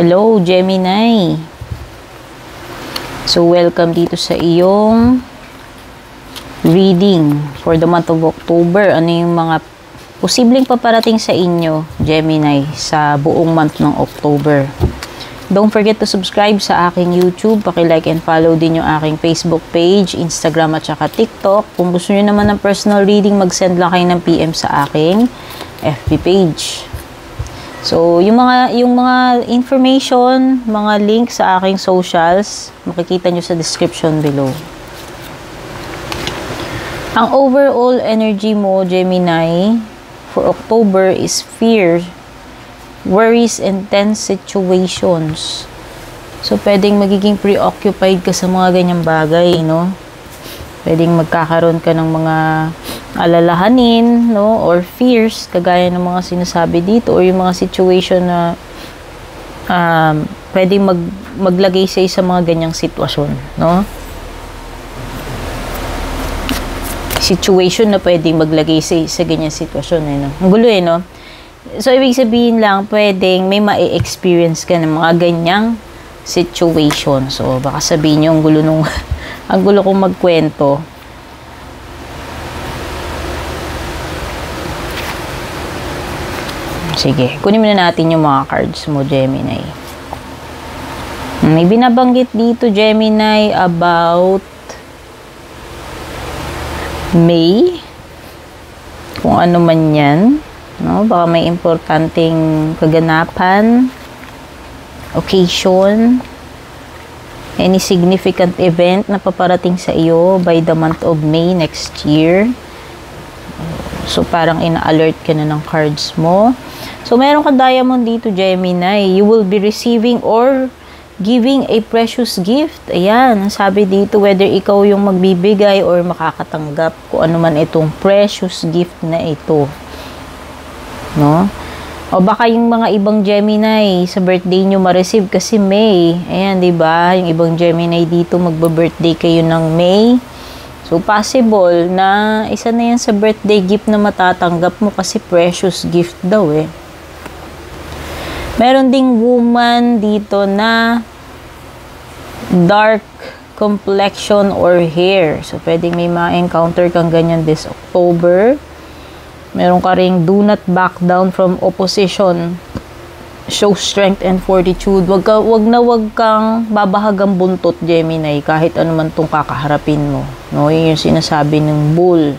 Hello, Gemini. So, welcome dito sa iyong reading for the month of October. Ano yung mga posibleng paparating sa inyo, Gemini, sa buong month ng October. Don't forget to subscribe sa aking YouTube. Paki-like and follow din yung aking Facebook page, Instagram at saka TikTok. Kung gusto nyo naman ng personal reading, mag-send lang kayo ng PM sa aking FB page. So, yung mga information, mga link sa aking socials, makikita nyo sa description below. Ang overall energy mo, Gemini, for October is fear, worries, and tense situations. So, pwedeng magiging preoccupied ka sa mga ganyang bagay, no? Pwedeng magkakaroon ka ng mga alalahanin, no, or fears, kagaya ng mga sinasabi dito, or yung mga situation na pwedeng maglagay sa mga ganyang sitwasyon, no? Situation na pwedeng maglagay sa ganyang sitwasyon, no? Ang gulo, no? So, ibig sabihin lang, pwedeng may ma-experience ka ng mga ganyang situation. So, baka sabihin nyo, ang gulo kong magkwento. Sige, kunin muna natin yung mga cards mo, Gemini. May binabanggit dito, Gemini, about May. Kung ano man yan. No? Baka may importanteng kaganapan, occasion, any significant event na paparating sa iyo by the month of May next year. So, parang ina-alert ka na ng cards mo. So, meron ka diamond dito, Gemini. You will be receiving or giving a precious gift. Ayan, sabi dito, whether ikaw yung magbibigay or makakatanggap kung ano man itong precious gift na ito. No? O baka yung mga ibang Gemini, sa birthday nyo ma-receive kasi May. Ayan, diba? Yung ibang Gemini dito, magba-birthday kayo ng May. So, possible na isa na yan sa birthday gift na matatanggap mo kasi precious gift daw eh. Meron ding woman dito na dark complexion or hair. So, pwedeng may ma-encounter kang ganyan this October. Meron ka ring do not back down from opposition. Show strength and fortitude. Wag kang babahagang buntot, Gemini, kahit ano man tong kakaharapin mo. No, yun yung sinasabi ng bull.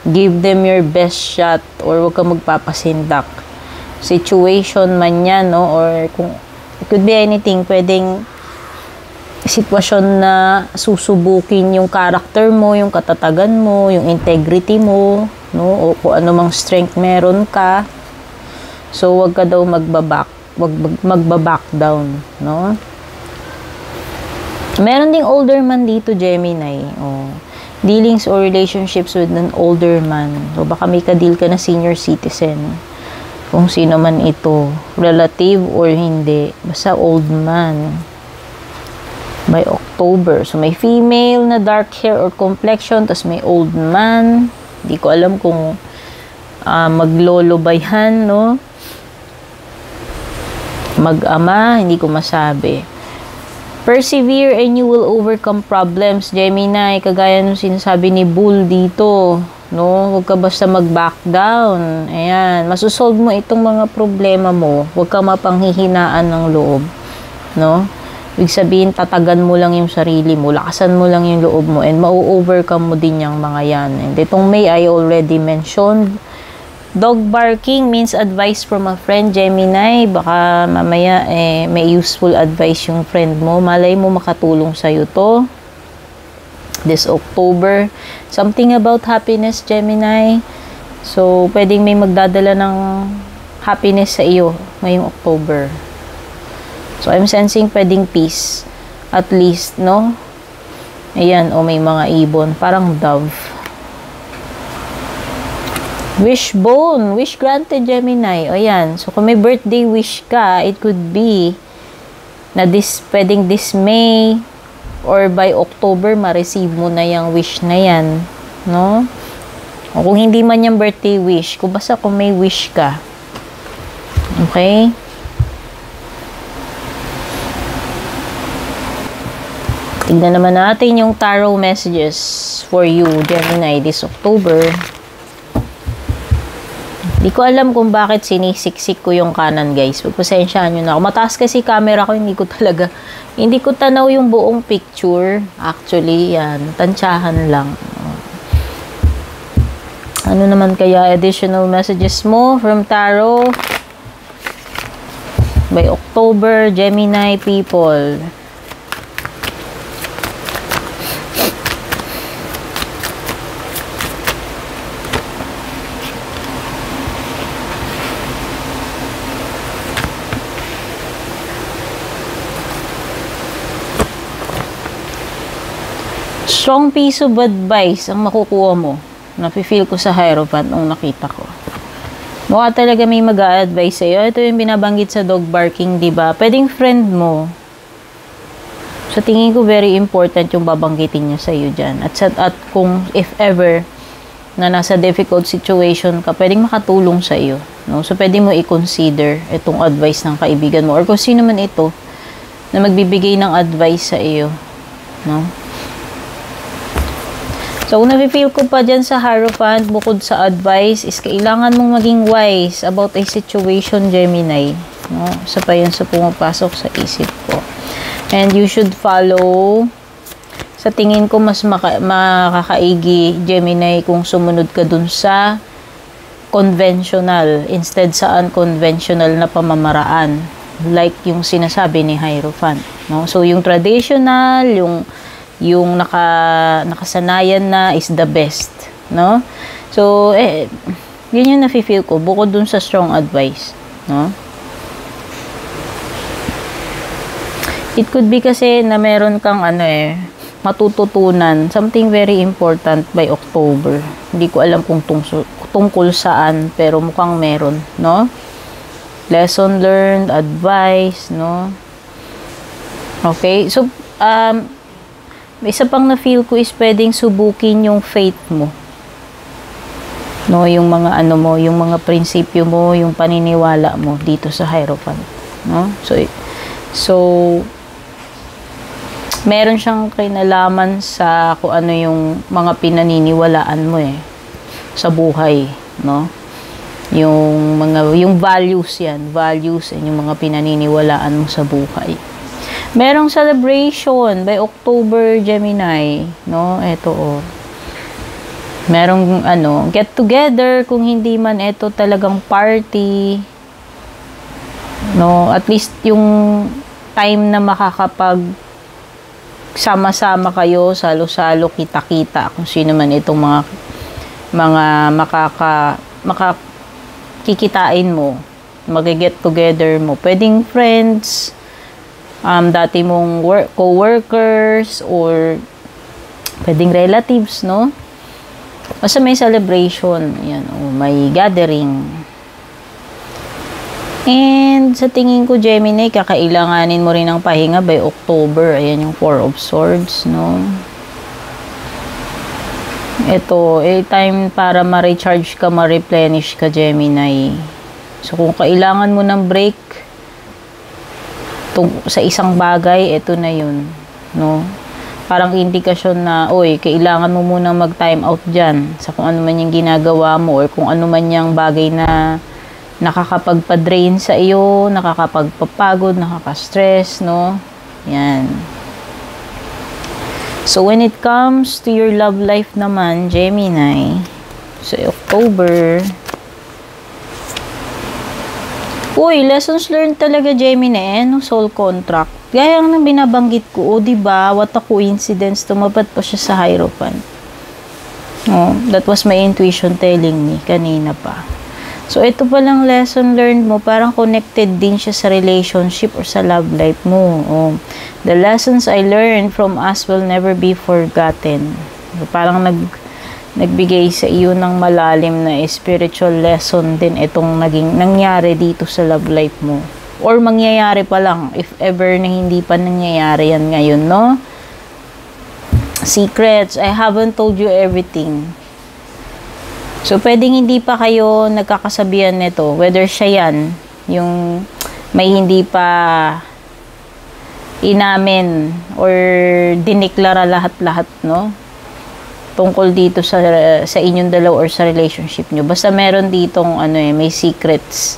Give them your best shot or wag kang magpapasindak. Situation man yan, no, or kung it could be anything, pwedeng sitwasyon na susubukin yung character mo, yung katatagan mo, yung integrity mo, no, o kung ano mang strength meron ka. So, wag ka daw magbaback down, no? Meron ding older man dito, Gemini. Oh. Dealings or relationships with an older man. So, baka may ka-deal ka na senior citizen. Kung sino man ito. Relative or hindi. Basta old man. By October. So, may female na dark hair or complexion, tas may old man. Hindi ko alam kung maglolo ba yan, no? Mag-ama, hindi ko masabi. Persevere and you will overcome problems, Gemini. Kagaya nung sinasabi ni Bull dito, no? Huwag ka basta mag-back down. Ayan, masusolve mo itong mga problema mo. Huwag ka mapanghihinaan ng loob, no? Ibig sabihin, tatagan mo lang yung sarili mo, lakasan mo lang yung loob mo, and mau-overcome mo din yung mga yan. And itong May, I already mentioned. Dog barking means advice from a friend, Gemini. Baka mamaya may useful advice yung friend mo. Malay mo makatulong sa'yo to. This October. Something about happiness, Gemini. So, pwedeng may magdadala ng happiness sa iyo ngayong October. So, I'm sensing pwedeng peace. At least, no? Ayan, o may mga ibon. Parang dove. Wishbone. Wish granted, Gemini. O yan. So, kung may birthday wish ka, it could be na pwedeng this May or by October, ma-receive mo na yung wish na yan. No? O kung hindi man yung birthday wish, kung basta kung may wish ka. Okay? Tignan naman natin yung tarot messages for you, Gemini, this October. Hindi ko alam kung bakit sinisiksik ko yung kanan, guys. Pagpasensyahan nyo na ako. Mataas kasi camera ko, hindi ko tanaw yung buong picture. Actually, yan. Tansyahan lang. Ano naman kaya additional messages mo from tarot by October, Gemini people? Strong piece of advice ang makukuha mo. Nafe-feel ko sa Hierophant nung nakita ko. Mukha talaga may mag-a-advise sa'yo. Ito yung binabanggit sa dog barking, diba? Pwedeng friend mo. So, tingin ko very important yung babanggitin niya sa'yo dyan. At kung if ever na nasa difficult situation ka, pwedeng makatulong sa'yo. No? So, pwede mo i-consider itong advice ng kaibigan mo. Or kung sino man ito na magbibigay ng advice sa iyo. No? So, kung nafe-feel ko pa dyan sa Hierophant, bukod sa advice, is kailangan mong maging wise about a situation, Gemini. No? Isa pa yun sa pumapasok sa isip ko. And you should follow, sa tingin ko, mas makakaigi, Gemini, kung sumunod ka dun sa conventional, instead sa unconventional na pamamaraan. Like yung sinasabi ni Hierophant. No? So, yung traditional, yung nakasanayan na is the best, no? So, yun yung nafe-feel ko, bukod dun sa strong advice, no? It could be kasi na meron kang matututunan, something very important by October. Hindi ko alam kung tungkol saan, pero mukhang meron, no? Lesson learned, advice, no? Okay, so, isa pang na-feel ko is pwedeng subukin yung faith mo. No, yung mga yung mga prinsipyo mo, yung paniniwala mo dito sa Hierophant, no? So meron siyang kinalaman sa kung ano yung mga pinaniniwalaan mo sa buhay, no? Yung values and yung mga pinaniniwalaan mo sa buhay. Merong celebration by October, Gemini, no? Ito, merong, get together, kung hindi man ito talagang party, no? At least yung time na makakapag sama-sama kayo, salo-salo, kita-kita, kung sino man itong mga kikitain mo, mag-get together mo. Pwedeng friends, dati mong co-workers, or pwedeng relatives, no? Basta may celebration, may gathering. And sa tingin ko, Gemini, kakailanganin mo rin ng pahinga by October. Ayan yung Four of Swords, no? Ito, time para ma-recharge ka, ma-replenish ka, Gemini. So, kung kailangan mo ng break sa isang bagay, ito na yun, no? Parang indikasyon na, kailangan mo munang mag-time out dyan sa kung ano man yung ginagawa mo, or kung ano man yung bagay na nakakapagpa-drain sa iyo, nakakapagpapagod, nakaka-stress, no? Yan. So, when it comes to your love life naman, Gemini, so October, lessons learned talaga, Gemini, no? Soul contract. Gaya ng binabanggit ko, diba? What a coincidence, tumapat pa siya sa Hierophant. That was my intuition telling me kanina pa. So, ito palang lesson learned mo, parang connected din siya sa relationship or sa love life mo. The lessons I learned from us will never be forgotten. So, parang nagbigay sa iyo ng malalim na spiritual lesson din itong nangyari dito sa love life mo. Or mangyayari pa lang, if ever na hindi pa nangyayari yan ngayon, no? Secrets, I haven't told you everything. So, pwedeng hindi pa kayo nagkakasabihan nito, whether siya yan, yung may hindi pa inamin or diniklara lahat-lahat, no? Tungkol dito sa inyong dalawa or sa relationship nyo. Basta meron ditong may secrets.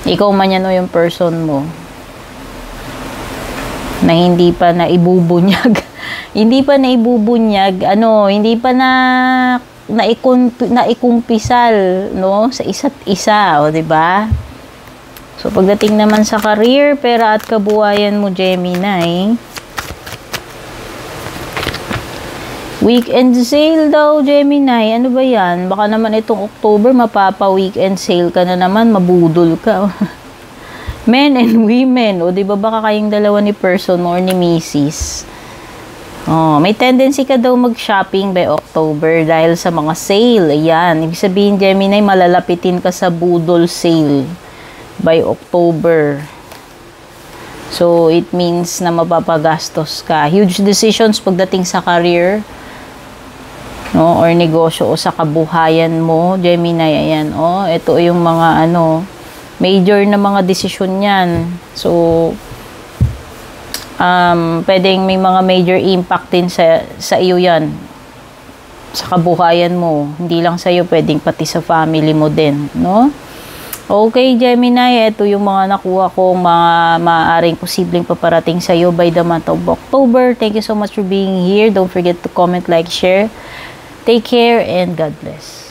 Ikaw man yan o yung person mo na hindi pa na ibubunyag. Hindi pa na ibubunyag, hindi pa na naikumpisal, no, sa isa't isa, o 'di ba? So pagdating naman sa career, pera at kabuhayan mo, Gemini. Weekend sale daw, Gemini. Ano ba yan? Baka naman itong October, mapapa-weekend sale ka na naman, mabudol ka. Men and women. O, di ba baka kayong dalawa ni person or ni Mrs. Oh, may tendency ka daw mag-shopping by October dahil sa mga sale. Ayan. Ibig sabihin, Gemini, malalapitin ka sa budol sale by October. So, it means na mapapagastos ka. Huge decisions pagdating sa career, no, or negosyo o sa kabuhayan mo, Gemini. Ayan, ito yung mga major na mga desisyon yan. So, pwedeng may mga major impact din sa iyo yan, sa kabuhayan mo. Hindi lang sa iyo, pwedeng pati sa family mo din, no? Okay, Gemini, ito yung mga nakuha ko, mga maaaring posibleng paparating sa iyo by the month of October. Thank you so much for being here. Don't forget to comment, like, share. Take care and God bless.